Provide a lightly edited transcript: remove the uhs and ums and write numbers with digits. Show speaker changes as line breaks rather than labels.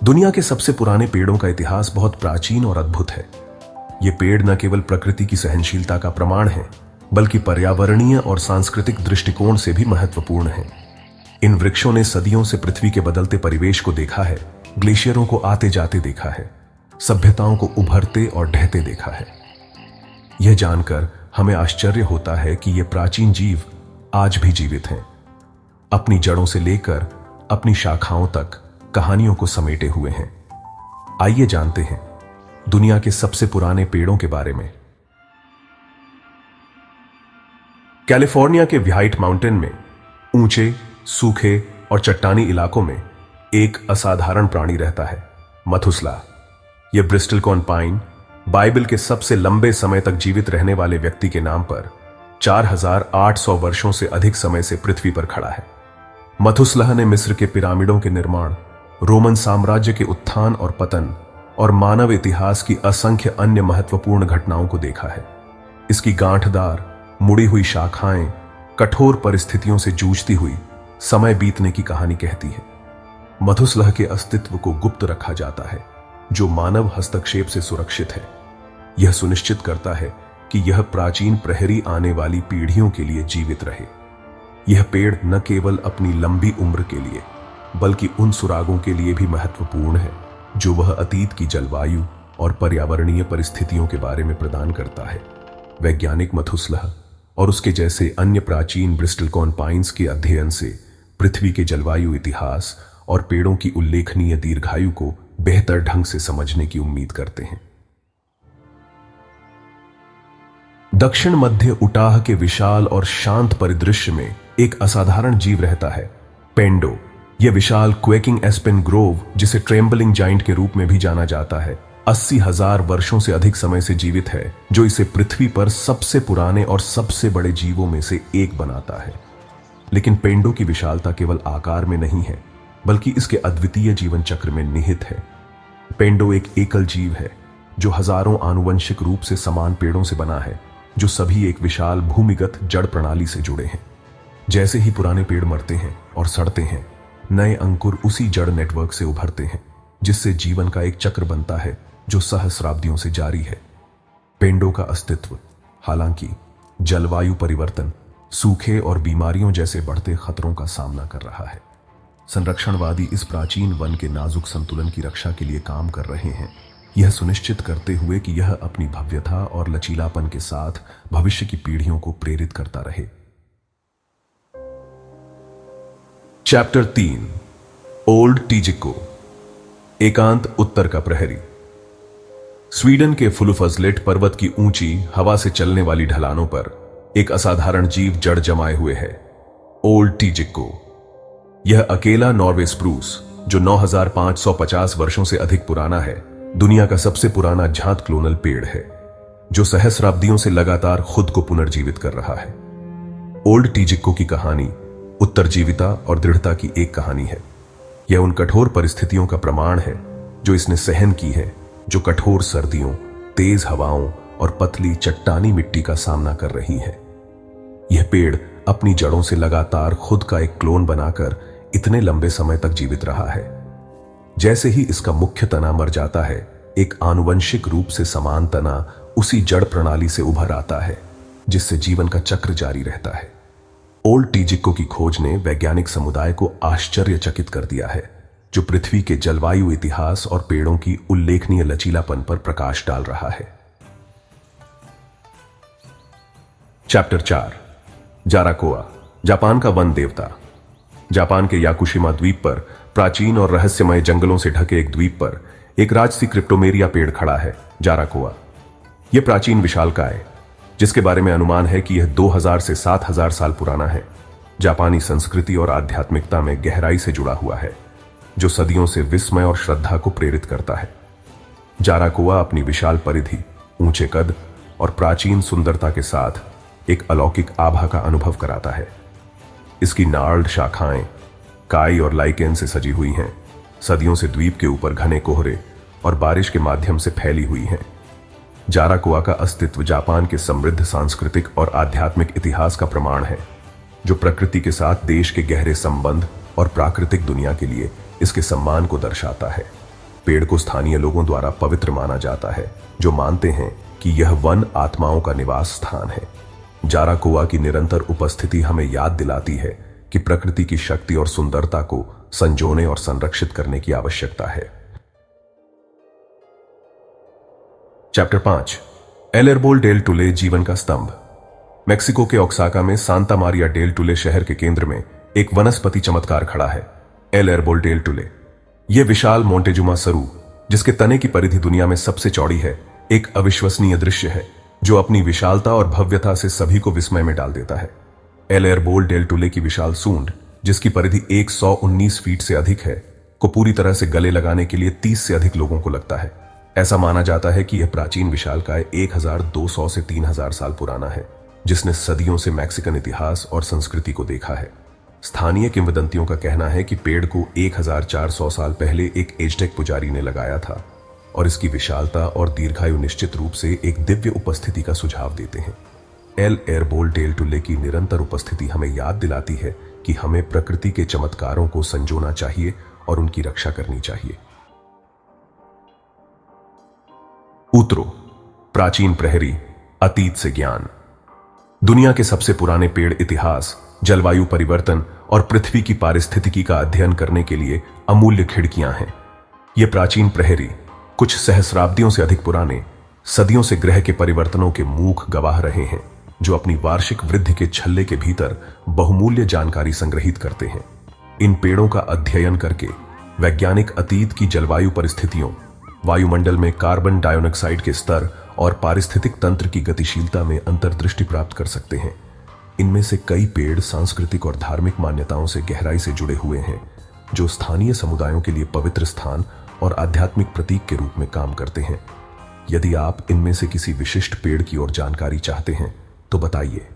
दुनिया के सबसे पुराने पेड़ों का इतिहास बहुत प्राचीन और अद्भुत है। ये पेड़ न केवल प्रकृति की सहनशीलता का प्रमाण है, बल्कि पर्यावरणीय और सांस्कृतिक दृष्टिकोण से भी महत्वपूर्ण है। इन वृक्षों ने सदियों से पृथ्वी के बदलते परिवेश को देखा है, ग्लेशियरों को आते जाते देखा है, सभ्यताओं को उभरते और ढहते देखा है। यह जानकर हमें आश्चर्य होता है कि ये प्राचीन जीव आज भी जीवित हैं, अपनी जड़ों से लेकर अपनी शाखाओं तक कहानियों को समेटे हुए हैं। आइए जानते हैं दुनिया के सबसे पुराने पेड़ों के बारे में। कैलिफोर्निया के व्हाइट माउंटेन में ऊंचे, सूखे और चट्टानी इलाकों में एक असाधारण प्राणी रहता है, मथुसला। यह ब्रिस्टलकॉन पाइन, बाइबल के सबसे लंबे समय तक जीवित रहने वाले व्यक्ति के नाम पर 4800 वर्षों से अधिक समय से पृथ्वी पर खड़ा है। मथुसलह ने मिस्र के पिरामिडों के निर्माण, रोमन साम्राज्य के उत्थान और पतन और मानव इतिहास की असंख्य अन्य महत्वपूर्ण घटनाओं को देखा है। इसकी गांठदार, मुड़ी हुई शाखाएं कठोर परिस्थितियों से जूझती हुई समय बीतने की कहानी कहती है। मथुसलह के अस्तित्व को गुप्त रखा जाता है, जो मानव हस्तक्षेप से सुरक्षित है। यह सुनिश्चित करता है कि यह प्राचीन प्रहरी आने वाली पीढ़ियों के लिए जीवित रहे। यह पेड़ न केवल अपनी लंबी उम्र के लिए, बल्कि उन सुरागों के लिए भी महत्वपूर्ण है जो वह अतीत की जलवायु और पर्यावरणीय परिस्थितियों के बारे में प्रदान करता है। वैज्ञानिक मथुसलह और उसके जैसे अन्य प्राचीन ब्रिस्टलकॉन पाइन्स के अध्ययन से पृथ्वी के जलवायु इतिहास और पेड़ों की उल्लेखनीय दीर्घायु को बेहतर ढंग से समझने की उम्मीद करते हैं। दक्षिण मध्य उटाह के विशाल और शांत परिदृश्य में एक असाधारण जीव रहता है, पेंडो। यह विशाल क्वेकिंग एस्पेन ग्रोव, जिसे ट्रेम्बलिंग जाइंट के रूप में भी जाना जाता है, 80,000 वर्षों से अधिक समय से जीवित है, जो इसे पृथ्वी पर सबसे पुराने और सबसे बड़े जीवों में से एक बनाता है। लेकिन पेंडो की विशालता केवल आकार में नहीं है, बल्कि इसके अद्वितीय जीवन चक्र में निहित है। पेंडो एक एकल जीव है जो हजारों आनुवंशिक रूप से समान पेड़ों से बना है, जो सभी एक विशाल भूमिगत जड़ प्रणाली से जुड़े हैं। जैसे ही पुराने पेड़ मरते हैं और सड़ते हैं, नए अंकुर उसी जड़ नेटवर्क से उभरते हैं, जिससे जीवन का एक चक्र बनता है जो सहस्राब्दियों से जारी है। पेड़ों का अस्तित्व, हालांकि, जलवायु परिवर्तन, सूखे और बीमारियों जैसे बढ़ते खतरों का सामना कर रहा है। संरक्षणवादी इस प्राचीन वन के नाजुक संतुलन की रक्षा के लिए काम कर रहे हैं, यह सुनिश्चित करते हुए कि यह अपनी भव्यता और लचीलापन के साथ भविष्य की पीढ़ियों को प्रेरित करता रहे। चैप्टर 3, ओल्ड टीजिको, एकांत उत्तर का प्रहरी। स्वीडन के फुलुफजलेट पर्वत की ऊंची, हवा से चलने वाली ढलानों पर एक असाधारण जीव जड़ जमाए हुए है, ओल्ड टीजिको। यह अकेला नॉर्वे स्प्रूस, जो 9550 वर्षों से अधिक पुराना है, दुनिया का सबसे पुराना झांत क्लोनल पेड़ है, जो सहस्राब्दियों से लगातार खुद को पुनर्जीवित कर रहा है। ओल्ड टीजिको की कहानी उत्तरजीविता और दृढ़ता की एक कहानी है। यह उन कठोर परिस्थितियों का प्रमाण है जो इसने सहन की है, जो कठोर सर्दियों, तेज हवाओं और पतली चट्टानी मिट्टी का सामना कर रही है। यह पेड़ अपनी जड़ों से लगातार खुद का एक क्लोन बनाकर इतने लंबे समय तक जीवित रहा है। जैसे ही इसका मुख्य तना मर जाता है, एक आनुवंशिक रूप से समान तना उसी जड़ प्रणाली से उभर आता है, जिससे जीवन का चक्र जारी रहता है। ओल्ड टीजिको की खोज ने वैज्ञानिक समुदाय को आश्चर्यचकित कर दिया है, जो पृथ्वी के जलवायु इतिहास और पेड़ों की उल्लेखनीय लचीलापन पर प्रकाश डाल रहा है। चैप्टर 4, जाराकोआ, जापान का वन देवता। जापान के याकुशिमा द्वीप पर प्राचीन और रहस्यमय जंगलों से ढके एक द्वीप पर एक राजसी क्रिप्टोमेरिया पेड़ खड़ा है, जाराकोआ। यह प्राचीन विशालकाय, जिसके बारे में अनुमान है कि यह 2000 से 7000 साल पुराना है, जापानी संस्कृति और आध्यात्मिकता में गहराई से जुड़ा हुआ है, जो सदियों से विस्मय और श्रद्धा को प्रेरित करता है। जाराकोआ अपनी विशाल परिधि, ऊंचे कद और प्राचीन सुंदरता के साथ एक अलौकिक आभा का अनुभव कराता है। इसकी नार्ल्ड शाखाएं काई और लाइकेन से सजी हुई हैं, सदियों से द्वीप के ऊपर घने कोहरे और बारिश के माध्यम से फैली हुई हैं। जाराकोआ का अस्तित्व जापान के समृद्ध सांस्कृतिक और आध्यात्मिक इतिहास का प्रमाण है, जो प्रकृति के साथ देश के गहरे संबंध और प्राकृतिक दुनिया के लिए इसके सम्मान को दर्शाता है। पेड़ को स्थानीय लोगों द्वारा पवित्र माना जाता है, जो मानते हैं कि यह वन आत्माओं का निवास स्थान है। जाराकोआ की निरंतर उपस्थिति हमें याद दिलाती है कि प्रकृति की शक्ति और सुंदरता को संजोने और संरक्षित करने की आवश्यकता है। चैप्टर 5, एल एर्बोल डेल टुले जीवन का स्तंभ। मेक्सिको के ओक्साका में सांता मारिया डेल टुले शहर के केंद्र में एक वनस्पति चमत्कार खड़ा है, एल एर्बोल डेल टुले। यह विशाल मोंटेजुमा सरू, जिसके तने की परिधि दुनिया में सबसे चौड़ी है, एक अविश्वसनीय दृश्य है जो अपनी विशालता और भव्यता से सभी को विस्मय में डाल देता है। एल एर्बोल डेल टुले की विशाल सूंड, जिसकी परिधि 119 फीट से अधिक है, को पूरी तरह से गले लगाने के लिए 30 से अधिक लोगों को लगता है। ऐसा माना जाता है कि यह प्राचीन विशालकाय 1200 से 3000 साल पुराना है, जिसने सदियों से मैक्सिकन इतिहास और संस्कृति को देखा है। स्थानीय किंवदंतियों का कहना है कि पेड़ को 1400 साल पहले एक एज़टेक पुजारी ने लगाया था, और इसकी विशालता और दीर्घायु निश्चित रूप से एक दिव्य उपस्थिति का सुझाव देते हैं। एल एर्बोल डेल टुले की निरंतर उपस्थिति हमें याद दिलाती है कि हमें प्रकृति के चमत्कारों को संजोना चाहिए और उनकी रक्षा करनी चाहिए। उतरो, प्राचीन प्रहरी, अतीत से ज्ञान। दुनिया के सबसे पुराने पेड़ इतिहास, जलवायु परिवर्तन और पृथ्वी की पारिस्थितिकी का अध्ययन करने के लिए अमूल्य खिड़कियां हैं। ये प्राचीन प्रहरी, कुछ सहस्राब्दियों से अधिक पुराने, सदियों से ग्रह के परिवर्तनों के मूक गवाह रहे हैं, जो अपनी वार्षिक वृद्धि के छल्ले के भीतर बहुमूल्य जानकारी संग्रहित करते हैं। इन पेड़ों का अध्ययन करके वैज्ञानिक अतीत की जलवायु परिस्थितियों, वायुमंडल में कार्बन डाइऑक्साइड के स्तर और पारिस्थितिक तंत्र की गतिशीलता में अंतर्दृष्टि प्राप्त कर सकते हैं। इनमें से कई पेड़ सांस्कृतिक और धार्मिक मान्यताओं से गहराई से जुड़े हुए हैं, जो स्थानीय समुदायों के लिए पवित्र स्थान और आध्यात्मिक प्रतीक के रूप में काम करते हैं। यदि आप इनमें से किसी विशिष्ट पेड़ की ओर जानकारी चाहते हैं तो बताइए।